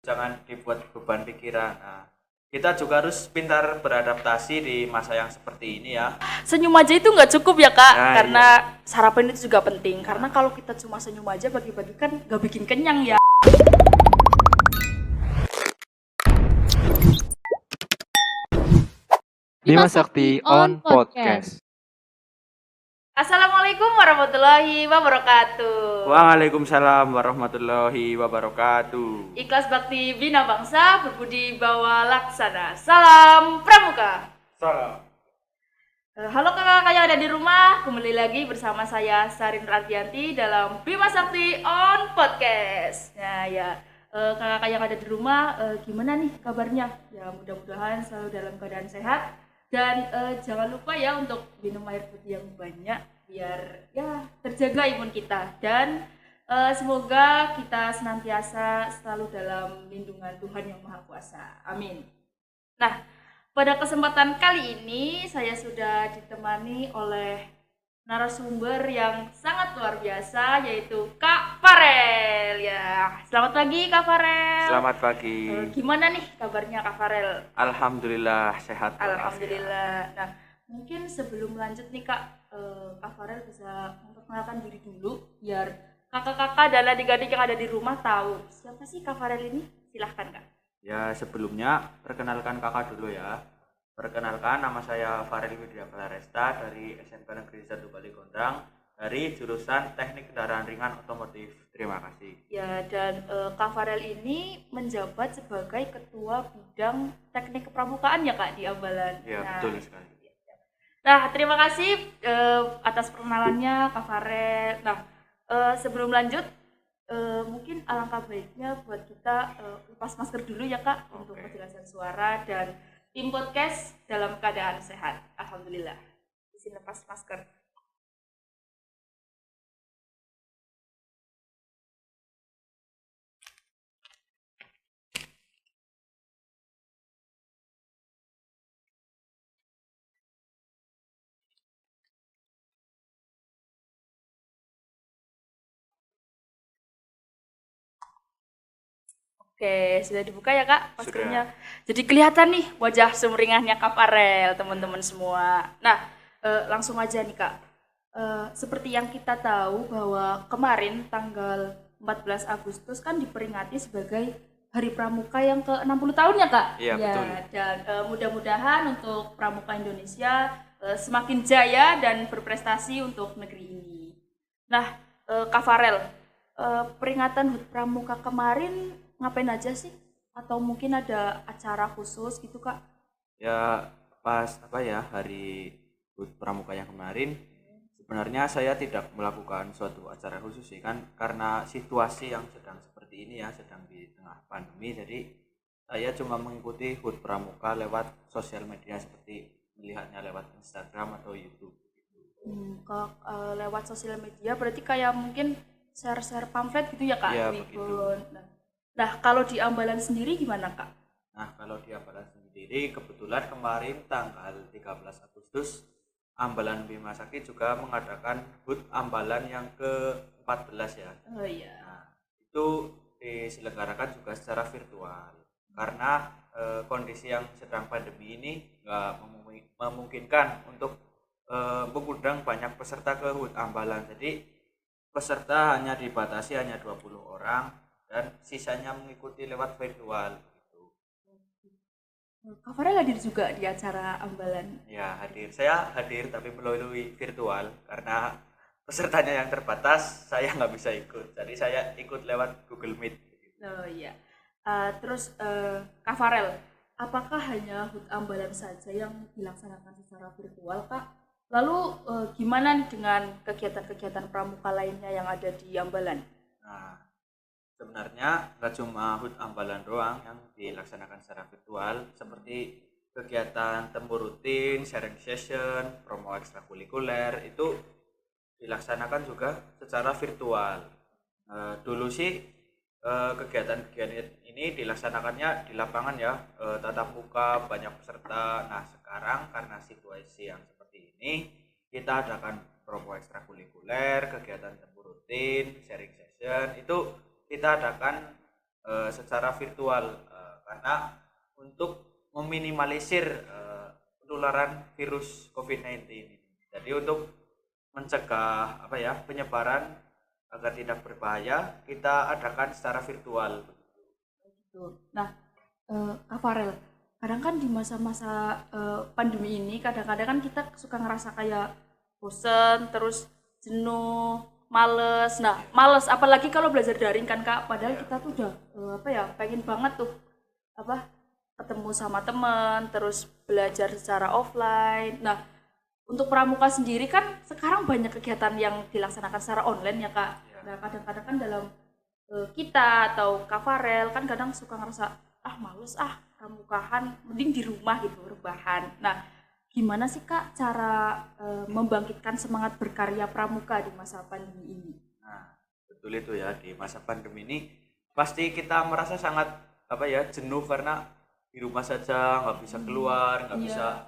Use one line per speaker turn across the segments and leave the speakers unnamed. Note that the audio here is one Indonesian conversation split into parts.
jangan dibuat beban pikiran. Nah, kita juga harus pintar beradaptasi di masa yang seperti ini ya.
Senyum aja itu nggak cukup ya Kak,
Nah,
karena
iya.
sarapan itu juga penting. Karena
Nah,
kalau kita cuma senyum aja pagi-pagi kan nggak bikin kenyang ya.
Bima Sakti on podcast.
Assalamualaikum warahmatullahi wabarakatuh.
Waalaikumsalam warahmatullahi wabarakatuh.
Ikhlas bakti bina bangsa, berbudi bawa laksana. Salam pramuka.
Salam.
Halo kakak-kakak yang ada di rumah, kembali lagi bersama saya Sarin Radianti dalam Bima Sakti on podcast. Nah ya, kakak-kakak yang ada di rumah, gimana nih kabarnya? Ya mudah-mudahan selalu dalam keadaan sehat dan jangan lupa ya untuk minum air putih yang banyak biar ya terjaga imun kita dan semoga kita senantiasa selalu dalam lindungan Tuhan yang Maha Kuasa. Amin. Nah, pada kesempatan kali ini saya sudah ditemani oleh narasumber yang sangat luar biasa yaitu Kak Farel. Ya, selamat pagi Kak Farel.
Selamat pagi.
Gimana nih kabarnya Kak Farel?
Alhamdulillah sehat.
Alhamdulillah. Nah, mungkin sebelum lanjut nih Kak, Kak Farel bisa memperkenalkan diri dulu biar kakak-kakak dan adik-adik yang ada di rumah tahu siapa sih Kak Farel ini. Silahkan Kak.
Ya, sebelumnya perkenalkan kakak dulu ya. Perkenalkan, nama saya Farel Widya Resta dari SMK Negeri 1 Bali Gondang dari jurusan Teknik Kendaraan Ringan Otomotif. Terima kasih.
Ya, dan Kak Farel ini menjabat sebagai Ketua Bidang Teknik Kepramukaan ya Kak di Ambalan.
Ya, betul sekali.
Nah, terima kasih atas perkenalannya Kak Farel. Nah, sebelum lanjut, mungkin alangkah baiknya buat kita lepas masker dulu ya Kak untuk penjelasan suara dan tim podcast dalam keadaan sehat. Alhamdulillah. Izin lepas masker. Oke, sudah dibuka ya Kak maskernya. Jadi kelihatan nih wajah sumringahnya Kak Farel, teman-teman semua. Nah, langsung aja nih Kak. Seperti yang kita tahu bahwa kemarin tanggal 14 Agustus kan diperingati sebagai Hari Pramuka yang ke-60 tahun ya Kak?
Iya, betul.
Dan mudah-mudahan untuk Pramuka Indonesia semakin jaya dan berprestasi untuk negeri ini. Nah, Kak Farel, peringatan HUT Pramuka kemarin ngapain aja sih? Atau mungkin ada acara khusus gitu Kak?
Ya, pas hari HUT Pramuka yang kemarin, sebenarnya saya tidak melakukan suatu acara khusus sih kan, karena situasi yang sedang seperti ini ya, sedang di tengah pandemi, jadi saya cuma mengikuti HUT Pramuka lewat sosial media seperti melihatnya lewat Instagram atau YouTube.
Kalau lewat sosial media berarti kayak mungkin share-share pamflet gitu ya Kak?
Iya,
Begitu.
begitu.
Nah, kalau di Ambalan sendiri gimana Kak?
Nah, kalau di Ambalan sendiri, kebetulan kemarin tanggal 13 Agustus, Ambalan Bima Sakti juga mengadakan HUT Ambalan yang ke-14 ya.
Oh iya.
Nah, itu diselenggarakan juga secara virtual. Karena kondisi yang sedang pandemi ini nggak memungkinkan untuk mengundang banyak peserta ke HUT Ambalan. Jadi peserta hanya dibatasi hanya 20 orang dan sisanya mengikuti lewat virtual gitu.
Kak Farel hadir juga di acara Ambalan.
Ya, hadir. Saya hadir tapi melalui virtual karena pesertanya yang terbatas, saya nggak bisa ikut. Jadi saya ikut lewat Google Meet.
Oh iya. Terus Kak Farel, apakah hanya HUT Ambalan saja yang dilaksanakan secara virtual Kak? Lalu gimana nih dengan kegiatan-kegiatan pramuka lainnya yang ada di Ambalan?
Nah, sebenarnya nggak cuma HUT Ambalan doang yang dilaksanakan secara virtual, seperti kegiatan temu rutin, sharing session, promo ekstrakurikuler itu dilaksanakan juga secara virtual. Dulu sih kegiatan-kegiatan ini dilaksanakannya di lapangan ya, tatap muka, banyak peserta. Nah, sekarang karena situasi yang seperti ini, kita adakan promo ekstrakurikuler, kegiatan temu rutin, sharing session, itu kita adakan secara virtual karena untuk meminimalisir penularan virus COVID-19 ini. Jadi untuk mencegah penyebaran agar tidak berbahaya, kita adakan secara virtual.
Gitu. Nah, Kak Farel, kadang kan di masa-masa pandemi ini kadang-kadang kan kita suka ngerasa kayak bosen, terus jenuh, males. Nah, males apalagi kalau belajar daring kan Kak, padahal kita tuh udah pengen banget tuh ketemu sama teman, terus belajar secara offline. Nah, untuk pramuka sendiri kan sekarang banyak kegiatan yang dilaksanakan secara online ya Kak. Nah, kadang-kadang kan dalam kita atau Kak Farel kan kadang suka ngerasa males pramukahan, mending di rumah gitu rebahan. Nah, gimana sih Kak cara membangkitkan semangat berkarya pramuka di masa pandemi ini?
Nah, betul itu ya, di masa pandemi ini pasti kita merasa sangat jenuh karena di rumah saja, nggak bisa keluar, nggak bisa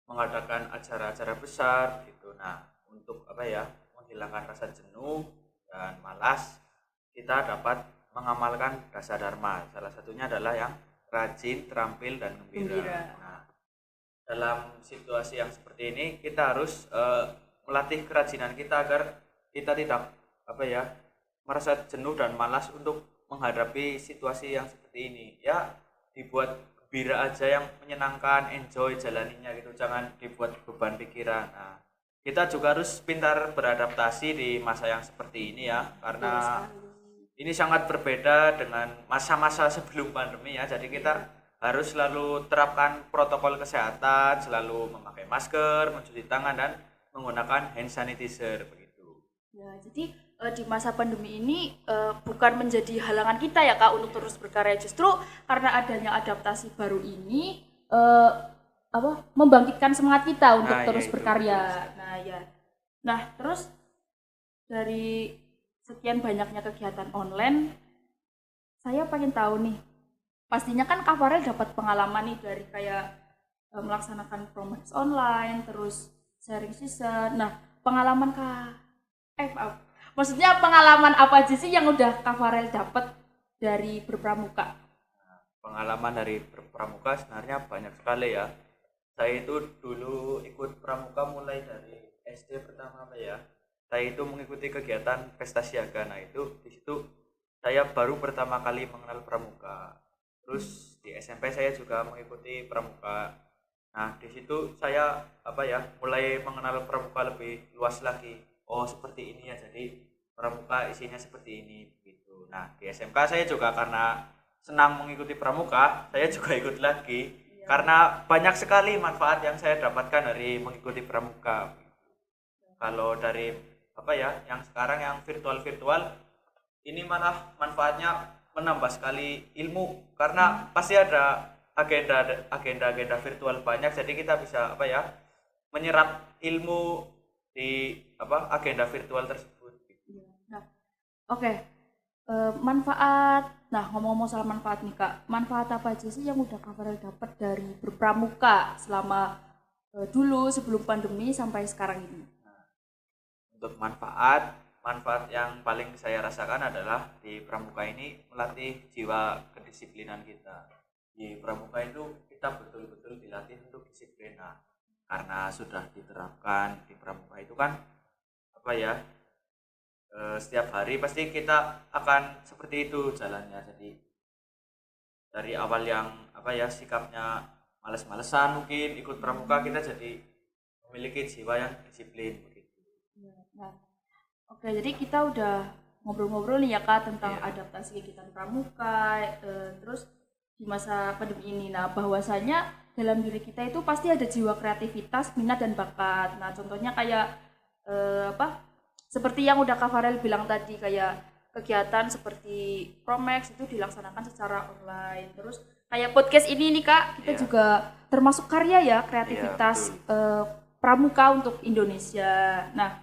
mengadakan acara-acara besar gitu. Nah, untuk menghilangkan rasa jenuh dan malas, kita dapat mengamalkan dasa dharma. Salah satunya adalah yang rajin, terampil, dan gembira. Nah, dalam situasi yang seperti ini kita harus melatih kerajinan kita agar kita tidak merasa jenuh dan malas untuk menghadapi situasi yang seperti ini. Ya, dibuat gembira aja, yang menyenangkan, enjoy jalaninya gitu, jangan dibuat beban pikiran. Nah, kita juga harus pintar beradaptasi di masa yang seperti ini ya, karena ini sangat berbeda dengan masa-masa sebelum pandemi ya. Jadi kita harus selalu terapkan protokol kesehatan, selalu memakai masker, mencuci tangan, dan menggunakan hand sanitizer begitu.
Ya, jadi di masa pandemi ini bukan menjadi halangan kita ya Kak untuk terus berkarya, justru karena adanya adaptasi baru ini membangkitkan semangat kita untuk terus berkarya. Nah, terus dari sekian banyaknya kegiatan online, saya pengen tahu nih, pastinya kan Kak Farel dapat pengalaman nih dari kayak melaksanakan promosi online, terus sharing season. Nah, pengalaman maksudnya pengalaman apa aja sih yang udah Kak Farel dapat dari berpramuka?
Pengalaman dari berpramuka sebenarnya banyak sekali ya. Saya itu dulu ikut pramuka mulai dari SD pertama saya itu mengikuti kegiatan pesta siaga. Nah, itu di situ saya baru pertama kali mengenal pramuka. Terus di SMP saya juga mengikuti pramuka. Nah, di situ saya mulai mengenal pramuka lebih luas lagi. Oh, seperti ini ya, jadi pramuka isinya seperti ini gitu. Nah, di SMK saya juga karena senang mengikuti pramuka, saya juga ikut lagi karena banyak sekali manfaat yang saya dapatkan dari mengikuti pramuka. Kalau dari yang sekarang yang virtual ini malah manfaatnya menambah sekali ilmu, karena pasti ada agenda virtual banyak, jadi kita bisa menyerap ilmu di agenda virtual tersebut.
Nah, oke. Manfaat. Nah, ngomong-ngomong soal manfaat nih Kak, manfaat apa aja sih yang udah Kak Farel dapat dari berpramuka selama dulu sebelum pandemi sampai sekarang ini?
Untuk manfaat yang paling saya rasakan adalah di pramuka ini melatih jiwa kedisiplinan kita. Di pramuka itu kita betul-betul dilatih untuk disiplin. Nah, karena sudah diterapkan di pramuka itu kan setiap hari pasti kita akan seperti itu jalannya. Jadi dari awal yang sikapnya males-malesan, mungkin ikut pramuka kita jadi memiliki jiwa yang disiplin begitu.
Nah, oke, jadi kita udah ngobrol-ngobrol nih ya Kak tentang adaptasi kegiatan pramuka, terus di masa pandemi ini. Nah, bahwasanya dalam diri kita itu pasti ada jiwa kreativitas, minat, dan bakat. Nah, contohnya kayak seperti yang udah Kak Farel bilang tadi, kayak kegiatan seperti Promex itu dilaksanakan secara online. Terus kayak podcast ini nih Kak, kita juga termasuk karya ya, kreativitas pramuka untuk Indonesia. Nah,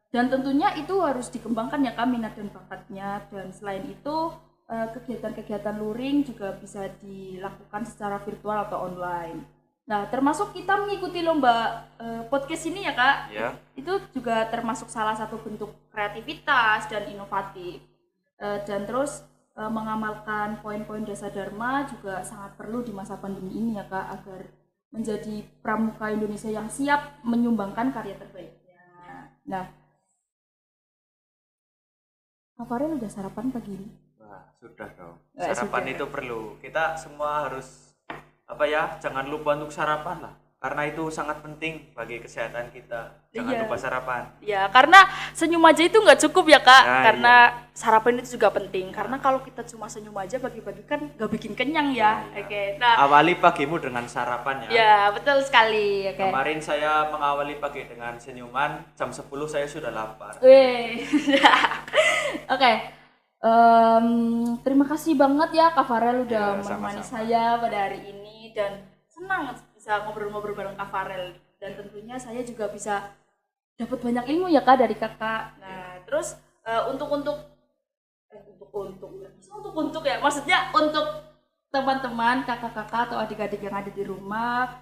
dan tentunya itu harus dikembangkan ya Kak minat dan bakatnya. Dan selain itu kegiatan-kegiatan luring juga bisa dilakukan secara virtual atau online. Nah, termasuk kita mengikuti lomba podcast ini ya Kak. Itu juga termasuk salah satu bentuk kreativitas dan inovatif. Dan terus mengamalkan poin-poin dasar Dharma juga sangat perlu di masa pandemi ini ya Kak, agar menjadi pramuka Indonesia yang siap menyumbangkan karya terbaiknya. Nah, Kak Farel udah sarapan pagi ini?
Wah, sudah dong.
Nggak,
Sarapan
sudah.
itu perlu. Kita semua harus jangan lupa untuk sarapan lah. Karena itu sangat penting bagi kesehatan kita. Jangan
Iya.
lupa sarapan.
Ya, karena senyum aja itu nggak cukup ya Kak,
Nah,
karena sarapan itu juga penting. Karena kalau kita cuma senyum aja bagi-bagi kan nggak bikin kenyang ya.
Nah, iya.
Oke, nah,
Awali pagimu dengan sarapan ya.
ya betul sekali. Oke.
Kemarin saya mengawali pagi dengan senyuman, jam 10 saya sudah lapar.
Wih. Oke. Terima kasih banget ya Kak Farel udah
Ya,
menemani
sama-sama.
saya pada hari ini dan senang bisa ngobrol-ngobrol bareng Kak Farel, dan tentunya saya juga bisa dapat banyak ilmu ya Kak dari Kakak. Nah, terus untuk ya, maksudnya untuk teman-teman, kakak-kakak atau adik-adik yang ada di rumah,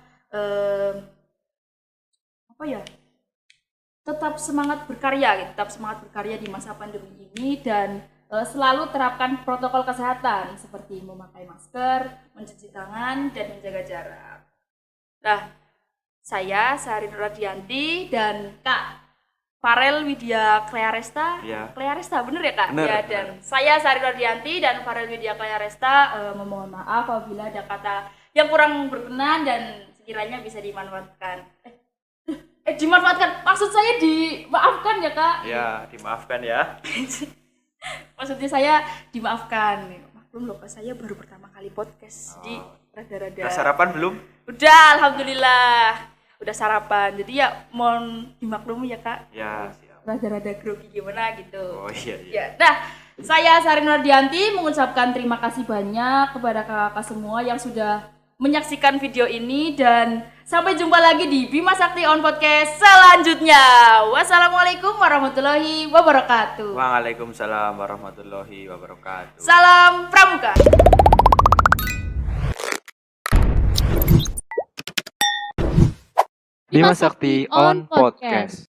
tetap semangat berkarya, tetap semangat berkarya di masa pandemi ini, dan selalu terapkan protokol kesehatan seperti memakai masker, mencuci tangan, dan menjaga jarak. Nah, saya Sari Nuradianti dan Kak Farel Widya Clearesta.
Iya.
Clearesta bener ya Kak?
Bener,
Ya,
bener.
dan saya Sari Nuradianti dan Farel Widya Clearesta memohon maaf apabila ada kata yang kurang berkenan dan sekiranya bisa dimanfaatkan. Dimanfaatkan, maksud saya dimaafkan ya Kak?
Ya, dimaafkan ya.
Maksudnya saya dimaafkan. Maklum loh Kak, saya baru pertama kali podcast, jadi rada-rada.
Udah sarapan belum?
Udah, alhamdulillah. Udah sarapan. Jadi ya mohon dimaklumi ya Kak.
Ya, siap.
Rada-rada grogi gimana gitu.
Oh iya, iya.
Ya. Nah, saya Sari Nurdianti mengucapkan terima kasih banyak kepada kakak-kakak semua yang sudah menyaksikan video ini, dan sampai jumpa lagi di Bima Sakti On Podcast selanjutnya. Wassalamualaikum warahmatullahi wabarakatuh.
Waalaikumsalam warahmatullahi wabarakatuh.
Salam Pramuka.
Bima Sakti on podcast.